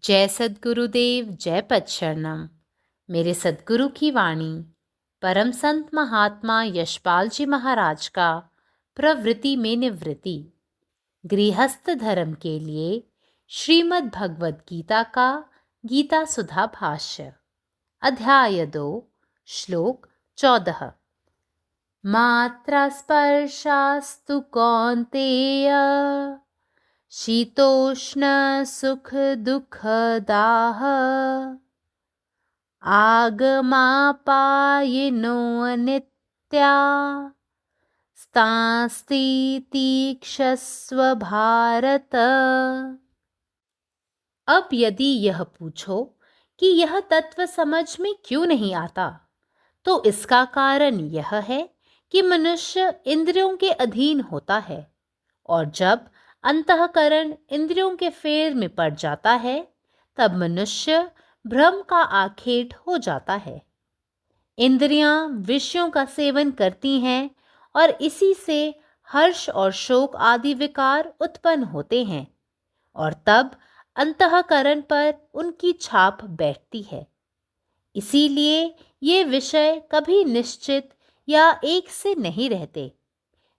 जय सद्गुरुदेव, जय पच्चरणम। मेरे सद्गुरु की वाणी परम संत महात्मा यशपाल जी महाराज का प्रवृत्ति में निवृत्ति गृहस्थ धर्म के लिए श्रीमद् भगवद गीता का गीता सुधा भाष्य अध्याय 2 श्लोक 14। मात्रा स्पर्शास्तु कौन्तेय शीतोष्ण सुख दुःखदाः आगमापायिनो अनित्या स्तास्ति तीक्षस्व भारत। अब यदि यह पूछो कि यह तत्व समझ में क्यों नहीं आता, तो इसका कारण यह है कि मनुष्य इंद्रियों के अधीन होता है, और जब अंतःकरण इंद्रियों के फेर में पड़ जाता है तब मनुष्य भ्रम का आखेट हो जाता है। इंद्रियां विषयों का सेवन करती हैं और इसी से हर्ष और शोक आदि विकार उत्पन्न होते हैं, और तब अंतःकरण पर उनकी छाप बैठती है। इसीलिए ये विषय कभी निश्चित या एक से नहीं रहते।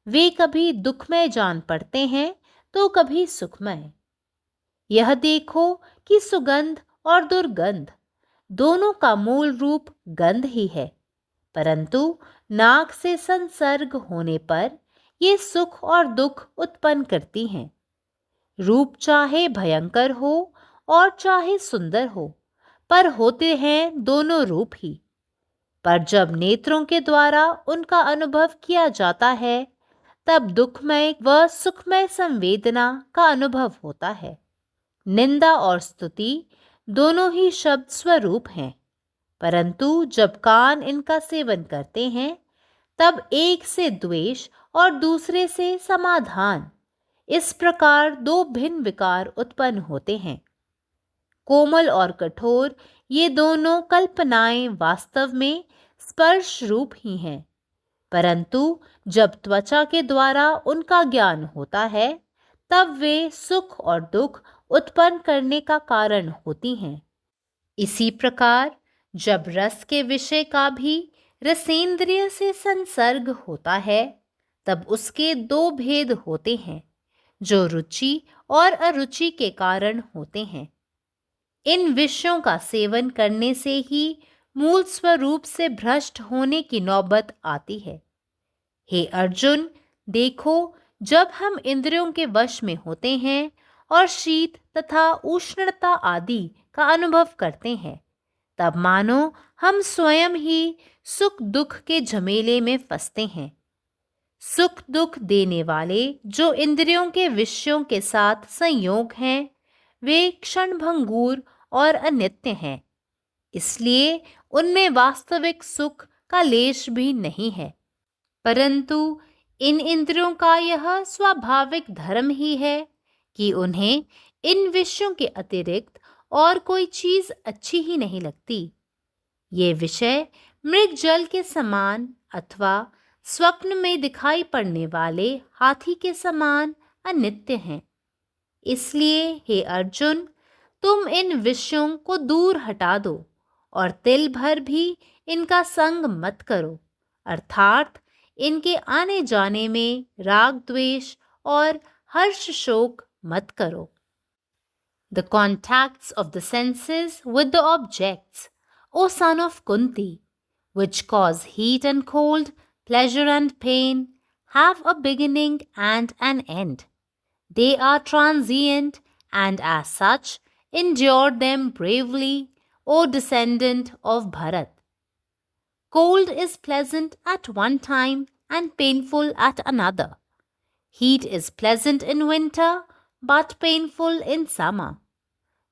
वे कभी दुखमय जान पड़ते हैं तो कभी सुखमय। यह देखो कि सुगंध और दुर्गंध दोनों का मूल रूप गंध ही है, परंतु नाक से संसर्ग होने पर ये सुख और दुख उत्पन्न करती हैं। रूप चाहे भयंकर हो और चाहे सुंदर हो, पर होते हैं दोनों रूप ही। पर जब नेत्रों के द्वारा उनका अनुभव किया जाता है तब दुखमय व सुखमय संवेदना का अनुभव होता है। निंदा और स्तुति दोनों ही शब्द स्वरूप हैं, परंतु जब कान इनका सेवन करते हैं तब एक से द्वेष और दूसरे से समाधान, इस प्रकार दो भिन्न विकार उत्पन्न होते हैं। कोमल और कठोर ये दोनों कल्पनाएं वास्तव में स्पर्श रूप ही हैं, परंतु जब त्वचा के द्वारा उनका ज्ञान होता है तब वे सुख और दुख उत्पन्न करने का कारण होती हैं। इसी प्रकार जब रस के विषय का भी रसेंद्रिय से संसर्ग होता है तब उसके दो भेद होते हैं, जो रुचि और अरुचि के कारण होते हैं। इन विषयों का सेवन करने से ही मूल स्वरूप से भ्रष्ट होने की नौबत आती है। हे अर्जुन, देखो, जब हम इंद्रियों के वश में होते हैं और शीत तथा उष्णता आदि का अनुभव करते हैं, तब मानो हम स्वयं ही सुख दुख के झमेले में फंसते हैं। सुख दुख देने वाले जो इंद्रियों के विषयों के साथ संयोग हैं, वे क्षणभंगुर और अनित्य हैं, इसलिए उनमें वास्तविक सुख का लेश भी नहीं है। परंतु इन इंद्रियों का यह स्वाभाविक धर्म ही है कि उन्हें इन विषयों के अतिरिक्त और कोई चीज अच्छी ही नहीं लगती। ये विषय मृग जल के समान अथवा स्वप्न में दिखाई पड़ने वाले हाथी के समान अनित्य हैं। इसलिए हे अर्जुन, तुम इन विषयों को दूर हटा दो और तिल भर भी इनका संग मत करो, अर्थात इनके आने जाने में राग द्वेष और हर्ष शोक मत करो। The contacts of the senses with the objects, O son of Kunti, which cause heat and cold, pleasure and pain, have a beginning and an end. They are transient, and as such, endure them bravely, O descendant of Bharat. Cold is pleasant at one time and painful at another. Heat is pleasant in winter but painful in summer.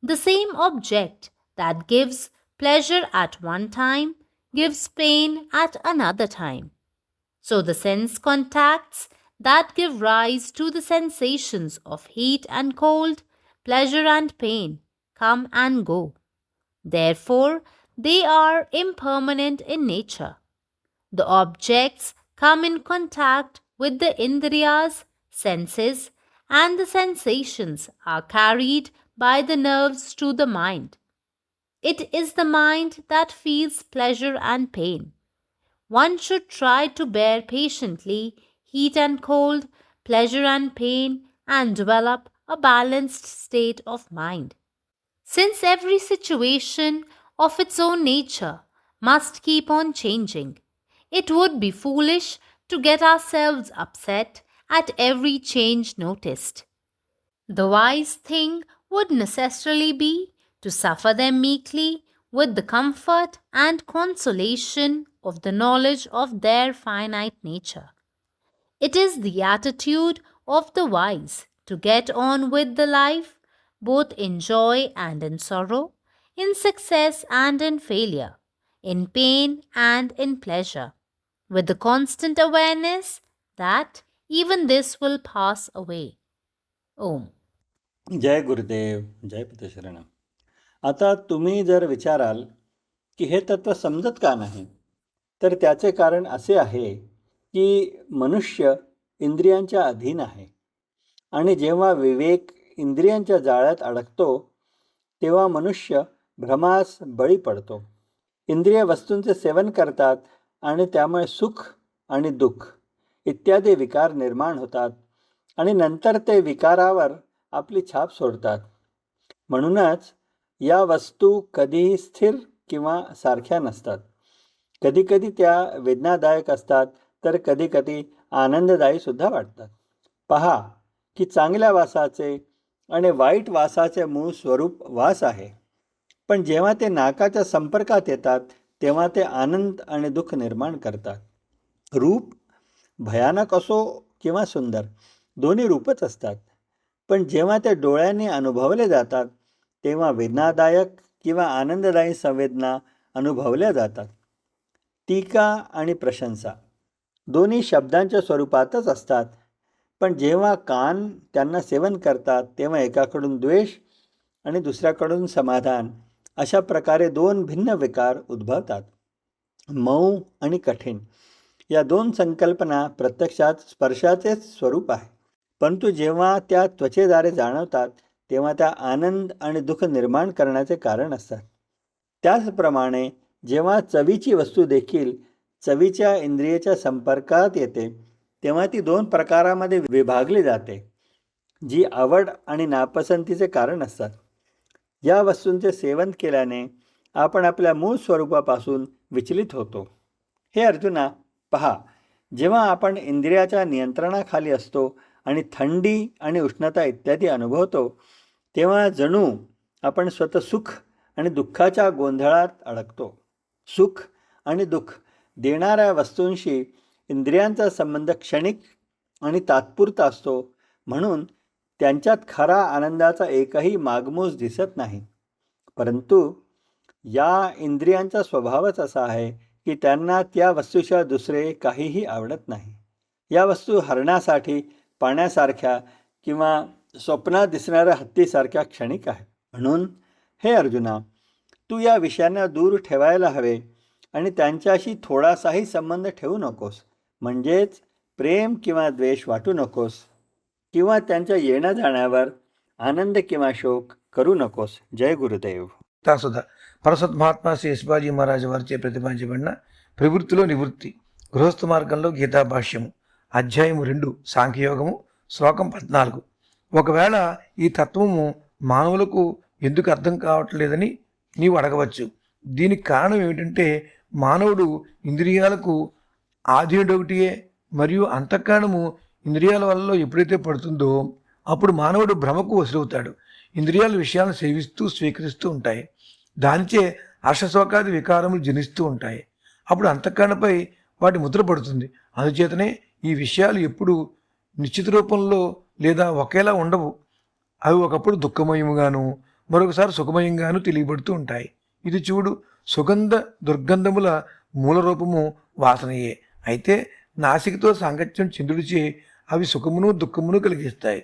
The same object that gives pleasure at one time gives pain at another time. So the sense contacts that give rise to the sensations of heat and cold, pleasure and pain come and go. Therefore, they are impermanent in nature. The objects come in contact with the indriyas, senses, and the sensations are carried by the nerves to the mind. It is the mind that feels pleasure and pain. One should try to bear patiently heat and cold, pleasure and pain, and develop a balanced state of mind. Since every situation of its own nature must keep on changing, it would be foolish to get ourselves upset at every change noticed. The wise thing would necessarily be to suffer them meekly with the comfort and consolation of the knowledge of their finite nature. It is the attitude of the wise to get on with the life, both in joy and in sorrow, in success and in failure, in pain and in pleasure, with the constant awareness that even this will pass away. Om. जय गुरुदेव, जय पतशरण. आता तुम्ही जर विचाराल की हे तत्व समजत का नाही, तर त्याचे कारण असे आहे की मनुष्य इंद्रियांच्या अधीन आहे आणि जेव्हा विवेक इंद्रियांच्या जाळ्यात अडकतो तेव्हा मनुष्य भ्रमास बळी पडतो. इंद्रिय वस्तूंचे सेवन करतात आणि त्यामुळे सुख आणि दुःख इत्यादी विकार निर्माण होतात आणि नंतर ते विकारावर आपली छाप सोडतात. म्हणूनच या वस्तू कधीही स्थिर किंवा सारख्या नसतात. कधीकधी त्या वेदनादायक असतात, तर कधीकधी आनंददायी सुद्धा वाटतात. पहा की चांगल्या वासाचे आणि वाईट वासाचे मूळ स्वरूप वास आहे, पण जेव्हा ते नाकाच्या संपर्कात येतात तेव्हा ते आनंद आणि दुःख निर्माण करतात. रूप भयानक असो किंवा सुंदर, दोन्ही रूपच असतात, पण जेव्हा ते डोळ्यांनी अनुभवले जातात तेव्हा वेदनादायक किंवा आनंददायी संवेदना अनुभवल्या जातात. टीका आणि प्रशंसा दोन्ही शब्दांच्या स्वरूपातच असतात, पण जेव्हा कान त्यांना सेवन करतात तेव्हा एकाकडून द्वेष आणि दुसऱ्याकडून समाधान अशा प्रकारे दोन भिन्न विकार उद्भवतात. मऊ आणि कठीण या दोन संकल्पना प्रत्यक्षात स्पर्शाचेच स्वरूप आहे, परंतु जेव्हा त्या त्वचेद्वारे जाणवतात तेव्हा त्या आनंद आणि दुःख निर्माण करण्याचे कारण असतात. त्याचप्रमाणे जेव्हा चवीची वस्तू देखील चवीच्या इंद्रियाच्या संपर्कात येते तेव्हा ती दोन प्रकारामध्ये विभागली जाते, जी आवड आणि नापसंतीचे कारण असतात. या वस्तूंचे सेवन केल्याने आपण आपल्या मूळ स्वरूपापासून विचलित होतो. हे अर्जुना, पहा, जेव्हा आपण इंद्रियाच्या नियंत्रणाखाली असतो आणि थंडी आणि उष्णता इत्यादी अनुभवतो तेव्हा जणू आपण स्वतः सुख आणि दुःखाच्या गोंधळात अडकतो. सुख आणि दुःख देणाऱ्या वस्तूंशी इंद्रियांचा संबंध क्षणिक आणि तात्पुरता असतो, म्हणून त्यांच्यात खरा आनंदाचा एकही मागमूस दिसत नाही. परंतु या इंद्रियांचा स्वभावच असा आहे की त्यांना त्या वस्तूशिवाय दुसरे काहीही आवडत नाही. या वस्तू हरणासाठी पाण्यासारख्या किंवा स्वप्नात दिसणाऱ्या हत्तीसारख्या क्षणिक आहे. म्हणून हे अर्जुना, तू या विषयांना दूर ठेवायला हवे आणि त्यांच्याशी थोडासाही संबंध ठेवू नकोस. म्हणजेच प्रेम किंवा द्वेष वाटू नकोस किंवा त्यांच्या येण्या जाण्यावर आनंद किंवा शोक करू नकोस. जय गुरुदेव. సుధా పరసత్ మహాత్మా శ్రీ శివాజీ మహారాజు వారిచే ప్రతిపాదించబడిన ప్రవృత్తిలో నివృత్తి గృహస్థ మార్గంలో గీతా భాష్యము అధ్యాయము 2 సాంఖ్యయోగము శ్లోకం 14. ఒకవేళ ఈ తత్వము మానవులకు ఎందుకు అర్థం కావట్లేదని నీవు అడగవచ్చు. దీనికి కారణం ఏమిటంటే మానవుడు ఇంద్రియాలకు ఆధీనుడొకటియే మరియు అంతఃకరణము ఇంద్రియాల వల్ల ఎప్పుడైతే పడుతుందో అప్పుడు మానవుడు భ్రమకు వసులవుతాడు. ఇంద్రియాల విషయాలను సేవిస్తూ స్వీకరిస్తూ ఉంటాయి. దానిచే హర్షశోకాది వికారములు జనిస్తూ ఉంటాయి. అప్పుడు అంతఃకరణపై వాటి ముద్ర పడుతుంది. అందుచేతనే ఈ విషయాలు ఎప్పుడు నిశ్చిత రూపంలో లేదా ఒకేలా ఉండవు. అవి ఒకప్పుడు దుఃఖమయముగాను మరొకసారి సుఖమయంగాను తెలియబడుతూ ఉంటాయి. ఇది చూడు, సుగంధ దుర్గంధముల మూల రూపము వాసనయే. అయితే నాసికతో సాంగత్యం చెందుడిచే అవి సుఖమును దుఃఖమును కలిగిస్తాయి.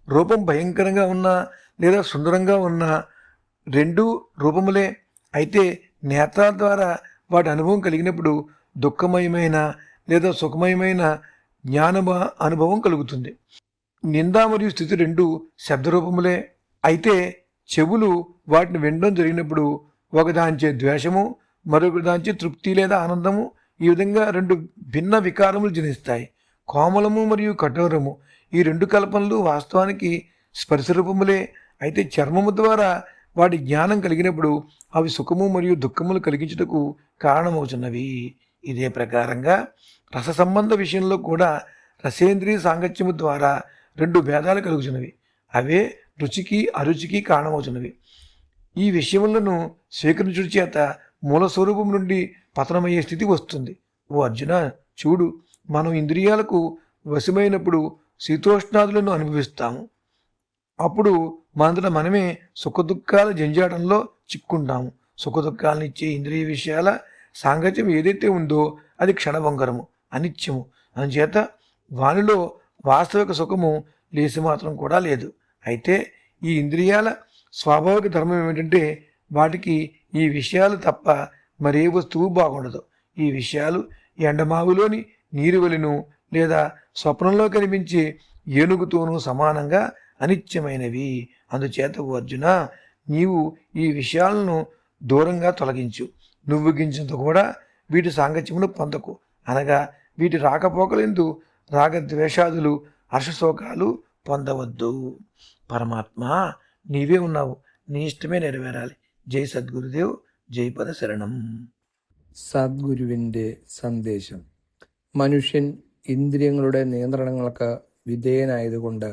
రూపం భయంకరంగా ఉన్నా లేదా సుందరంగా ఉన్న రెండు రూపములే. అయితే నేత్రాల ద్వారా వాటి అనుభవం కలిగినప్పుడు దుఃఖమయమైన లేదా సుఖమయమైన జ్ఞాన అనుభవం కలుగుతుంది. నింద మరియు స్థితి రెండు శబ్దరూపములే. అయితే చెవులు వాటిని వినడం జరిగినప్పుడు ఒకదాంచే ద్వేషము, మరొకదాంచే తృప్తి లేదా ఆనందము, ఈ విధంగా రెండు భిన్న వికారములు జనిస్తాయి. కోమలము మరియు కఠోరము ఈ రెండు కల్పనలు వాస్తవానికి స్పర్శరూపములే. అయితే చర్మము ద్వారా వాటి జ్ఞానం కలిగినప్పుడు అవి సుఖము మరియు దుఃఖములు కలిగించుటకు కారణమవుతున్నవి. ఇదే ప్రకారంగా రస సంబంధ విషయంలో కూడా రసేంద్రియ సాంగత్యము ద్వారా రెండు భేదాలు కలుగుతున్నవి. అవే రుచికి అరుచికి కారణమవుతున్నవి. ఈ విషయములను స్వీకరించుట చేత మూల స్వరూపం నుండి పతనమయ్యే స్థితి వస్తుంది. ఓ అర్జున, చూడు, మనం ఇంద్రియాలకు వశమైనప్పుడు శీతోష్ణాదులను అనుభవిస్తాము. అప్పుడు మనంతట మనమే సుఖదుఖాల జంజాటంలో చిక్కుంటాము. సుఖదుఖాలనిచ్చే ఇంద్రియ విషయాల సాంగత్యం ఏదైతే ఉందో అది క్షణభంగరము, అనిత్యము. అందుచేత వానిలో వాస్తవిక సుఖము లేసి మాత్రం కూడా లేదు. అయితే ఈ ఇంద్రియాల స్వాభావిక ధర్మం ఏమిటంటే వాటికి ఈ విషయాలు తప్ప మరే వస్తువు బాగుండదు. ఈ విషయాలు ఎండమావులోని నీరు వలెను లేదా స్వప్నంలో కనిపించే ఏనుగుతోనూ సమానంగా అనిత్యమైనవి. అందుచేత ఓ అర్జున, నీవు ఈ విషయాలను దూరంగా తొలగించు. నువ్వు గింజంత కూడా వీటి సాంగత్యమును పొందకు. అనగా వీటి రాకపోకలందు రాగద్వేషాదులు హర్షశోకాలు పొందవద్దు. పరమాత్మ, నీవే ఉన్నావు, నీ ఇష్టమే నెరవేరాలి. జై సద్గురుదేవ్, జై പദ ശരണം. സദ്ഗുരുവിൻ്റെ സന്ദേശം. മനുഷ്യൻ ഇന്ദ്രിയങ്ങളുടെ നിയന്ത്രണങ്ങൾക്ക് വിധേയനായതുകൊണ്ട്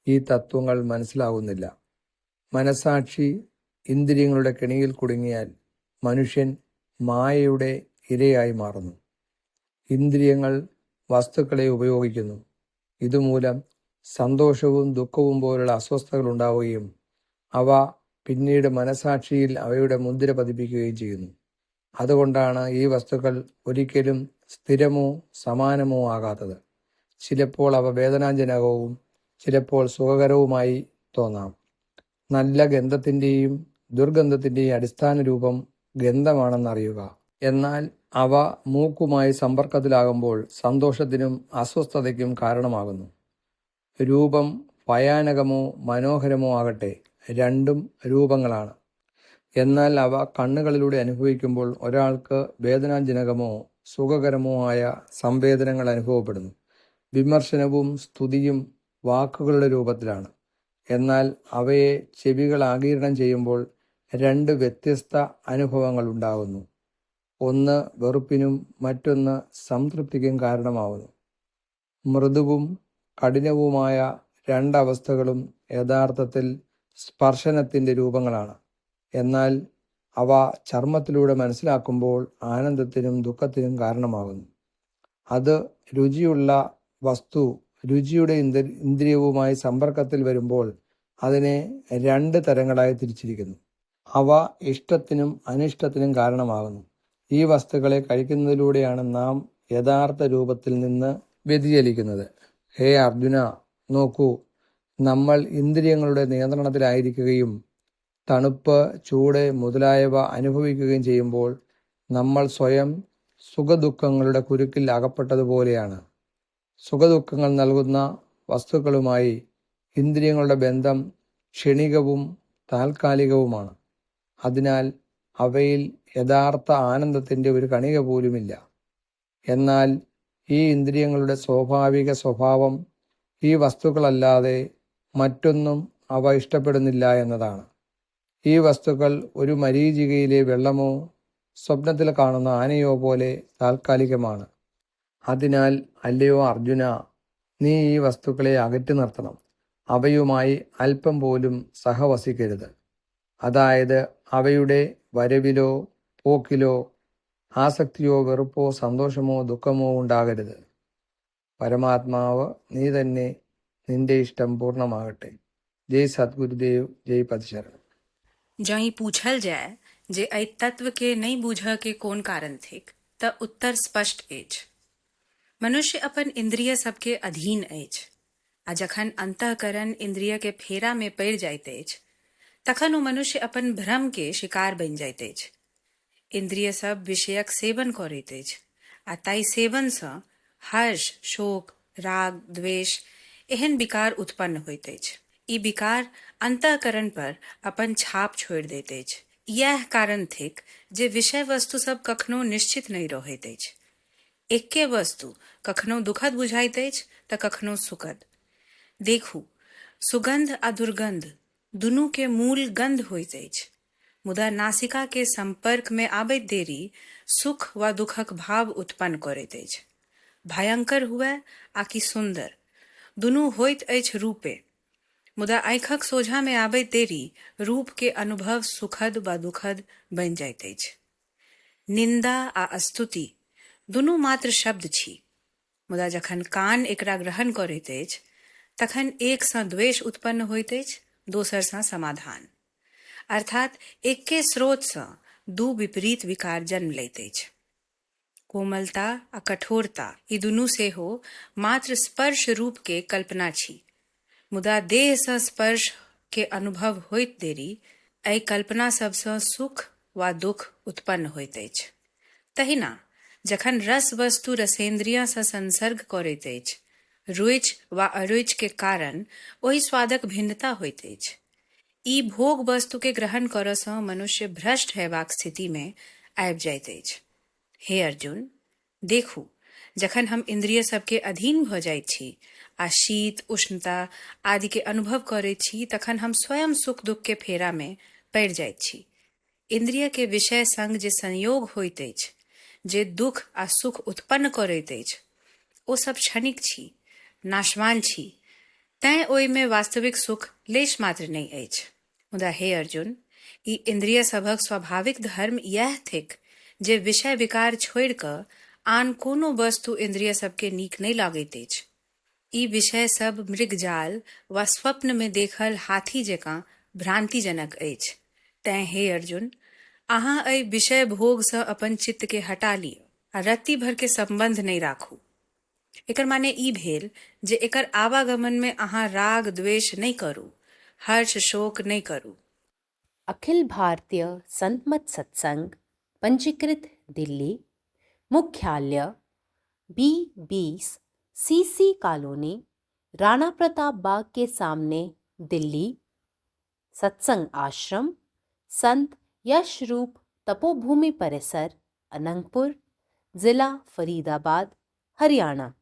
ഈ തത്വങ്ങൾ മനസ്സിലാവുന്നില്ല. മനസാക്ഷി ഇന്ദ്രിയങ്ങളുടെ കെണിയിൽ കുടുങ്ങിയാൽ മനുഷ്യൻ മായയുടെ ഇരയായി മാറുന്നു. ഇന്ദ്രിയങ്ങൾ വസ്തുക്കളെ ഉപയോഗിക്കുന്നു. ഇതുമൂലം സന്തോഷവും ദുഃഖവും പോലുള്ള അസ്വസ്ഥതകൾ ഉണ്ടാവുകയും അവ പിന്നീട് മനസാക്ഷിയിൽ അവയുടെ മുദ്ര പതിപ്പിക്കുകയും ചെയ്യുന്നു. അതുകൊണ്ടാണ് ഈ വസ്തുക്കൾ ഒരിക്കലും സ്ഥിരമോ സമാനമോ ആകാത്തത്. ചിലപ്പോൾ അവ വേദനാജനകവും ചിലപ്പോൾ സുഖകരവുമായി തോന്നാം. നല്ല ഗന്ധത്തിൻ്റെയും ദുർഗന്ധത്തിൻ്റെയും അടിസ്ഥാന രൂപം ഗന്ധമാണെന്നറിയുക. എന്നാൽ അവ മൂക്കുമായി സമ്പർക്കത്തിലാകുമ്പോൾ സന്തോഷത്തിനും അസ്വസ്ഥതയ്ക്കും കാരണമാകുന്നു. രൂപം ഭയാനകമോ മനോഹരമോ ആകട്ടെ, രണ്ടും രൂപങ്ങളാണ്. എന്നാൽ അവ കണ്ണുകളിലൂടെ അനുഭവിക്കുമ്പോൾ ഒരാൾക്ക് വേദനാജനകമോ സുഖകരമോ ആയ സംവേദനങ്ങൾ അനുഭവപ്പെടുന്നു. വിമർശനവും സ്തുതിയും വാക്കുകളുടെ രൂപത്തിലാണ്. എന്നാൽ അവയെ ചെവികൾ ആഗിരണം ചെയ്യുമ്പോൾ രണ്ട് വ്യത്യസ്ത അനുഭവങ്ങൾ ഉണ്ടാകുന്നു. ഒന്ന് വെറുപ്പിനും മറ്റൊന്ന് സംതൃപ്തിക്കും കാരണമാവുന്നു. മൃദുവും കഠിനവുമായ രണ്ടവസ്ഥകളും യഥാർത്ഥത്തിൽ സ്പർശനത്തിൻ്റെ രൂപങ്ങളാണ്. എന്നാൽ അവ ചർമ്മത്തിലൂടെ മനസ്സിലാക്കുമ്പോൾ ആനന്ദത്തിനും ദുഃഖത്തിനും കാരണമാകുന്നു. അത് രുചിയുള്ള വസ്തു രുചിയുടെ ഇന്ദ്രിയവുമായി സമ്പർക്കത്തിൽ വരുമ്പോൾ അതിനെ രണ്ട് തരങ്ങളായി തിരിച്ചിരിക്കുന്നു. അവ ഇഷ്ടത്തിനും അനിഷ്ടത്തിനും കാരണമാകുന്നു. ഈ വസ്തുക്കളെ കഴിക്കുന്നതിലൂടെയാണ് നാം യഥാർത്ഥ രൂപത്തിൽ നിന്ന് വ്യതിചലിക്കുന്നത്. ഹേ അർജുന, നോക്കൂ, നമ്മൾ ഇന്ദ്രിയങ്ങളുടെ നിയന്ത്രണത്തിലായിരിക്കുകയും തണുപ്പ്, ചൂട് മുതലായവ അനുഭവിക്കുകയും ചെയ്യുമ്പോൾ നമ്മൾ സ്വയം സുഖദുഃഖങ്ങളുടെ കുരുക്കിൽ അകപ്പെട്ടതുപോലെയാണ്. സുഖദുഃഖങ്ങൾ നൽകുന്ന വസ്തുക്കളുമായി ഇന്ദ്രിയങ്ങളുടെ ബന്ധം ക്ഷണികവും താൽക്കാലികവുമാണ്. അതിനാൽ അവയിൽ യഥാർത്ഥ ആനന്ദത്തിൻ്റെ ഒരു കണിക പോലുമില്ല. എന്നാൽ ഈ ഇന്ദ്രിയങ്ങളുടെ സ്വാഭാവിക സ്വഭാവം ഈ വസ്തുക്കളല്ലാതെ മറ്റൊന്നും അവ ഇഷ്ടപ്പെടുന്നില്ല എന്നതാണ്. ഈ വസ്തുക്കൾ ഒരു മരീചികയിലെ വെള്ളമോ സ്വപ്നത്തിൽ കാണുന്ന ആനയോ പോലെ താൽക്കാലികമാണ്. അതിനാൽ അല്ലയോ അർജുന, നീ ഈ വസ്തുക്കളെ അകറ്റി നിർത്തണം. അവയുമായി അല്പം പോലും സഹവസിക്കരുത്. അതായത് അവയുടെ വരവിലോ പോക്കിലോ ആസക്തിയോ വെറുപ്പോ സന്തോഷമോ ദുഃഖമോ ഉണ്ടാകരുത്. പരമാത്മാവ് നീ തന്നെ, നിന്റെ ഇഷ്ടം പൂർണ്ണമാകട്ടെ. ജയ് സദ്ഗുരുദേവ്, ജയ് പദശരണം. जहीं पूछल जाय जे एहि तत्व के नहीं बूझ के कोन कारण थिक, त उत्तर स्पष्ट अछि। मनुष्य अपन इंद्रिय सबके अधीन अछि, आ जखन अंतःकरण इंद्रिय के फेरा में पड़ि जाइत अछि तखन ओ मनुष्य अपन भ्रम के शिकार बनि जाइत अछि। इंद्रिय सब विषयक सेवन करैत अछि, आ ताई सेवन सँ हर्ष, शोक, राग, द्वेष एहन विकार उत्पन्न होइत अछि। ई विकार अंतःकरण पर अपन छाप छोड़ि दैत अछि। यह कारण थिक जे विषय वस्तु सब कखनो निश्चित नहीं रहैत अछि। एके वस्तु कखनो दुखद बुझाइत अछि तऽ कखनो सुखद। देखू, सुगंध आ दुर्गंध दुनू के मूल गंध होइत अछि, मुदा नासिका के संपर्क में आबैत देरी सुख वा दुखक भाव उत्पन्न करैत अछि। भयंकर हुए आ कि सुंदर, दुनू होइत अछि रूपे, मुदा आँखिक सोझा में आबैत देरी रूप के अनुभव सुखद वा दुखद बनि जाइत अछि। निंदा आ स्तुति दुनू मात्र शब्द छी, मुदा जखन कान एकरा ग्रहण करैत अछि तखन एक सँ द्वेष उत्पन्न होइत अछि, दोसर सँ समाधान, अर्थात एके स्रोत सँ दू विपरीत विकार जन्म लैत अछि। कोमलता आ कठोरता ई दुनू सेहो मात्र स्पर्श रूप के कल्पना छी, मुदा देह सँ स्पर्श के अनुभव होइत देरी एहि कल्पना सबसँ सुख वा दुख उत्पन्न होइत अछि। तहिना जखन रस वस्तु रसेंद्रिय सँ संसर्ग करैत अछि, रुचि वा अरुचि के कारण ओहि स्वादक भिन्नता होइत अछि। ई भोग वस्तु के ग्रहण करऽ सँ मनुष्य भ्रष्ट हेबाक स्थिति में आबि जाइत अछि। हे अर्जुन, देखू, जखन हम इंद्रिय सबके अधीन भऽ जाइत छी आ शीत उष्णता आदि के अनुभव करैत छी तखन हम स्वयं सुख दुख के फेरा में पड़ि जाइत छी। इंद्रिय के विषय संग जे संयोग होइत अछि, जे दुख आ सुख उत्पन्न करैत अछि, ओ सब क्षणिक छी, नाशवान छी, तैं ओहि में वास्तविक सुख लेश मात्र नहीं अछि। मुदा हे अर्जुन, ई इंद्रिय सभक स्वाभाविक धर्म यह थिक जे विषय विकार छोड़ि कऽ आन कोनो वस्तु इंद्रिय सबके नीक नहीं लागैत अछि। ई विषय सब मृगजाल वा स्वप्न में देखल हाथी जकाँ भ्रांतिजनक अछि। तैं हे अर्जुन, अहाँ एहि विषय भोग सँ अपन चित्त के हटा लिअ आ रत्ती भर के संबंध नहीं राखू। एकर माने ई भेल जे एकर आवागमन में अहाँ राग द्वेष नहीं करू, हर्ष शोक नहीं करू। अखिल भारतीय संत मत सत्संग, पंजीकृत दिल्ली, मुख्यालय B20 CC colony, Rana Pratap Bagh के सामने, दिल्ली। सत्संग आश्रम संत यशरूप तपोभूमि परिसर, अनंगपुर, जिला फरीदाबाद, हरियाणा।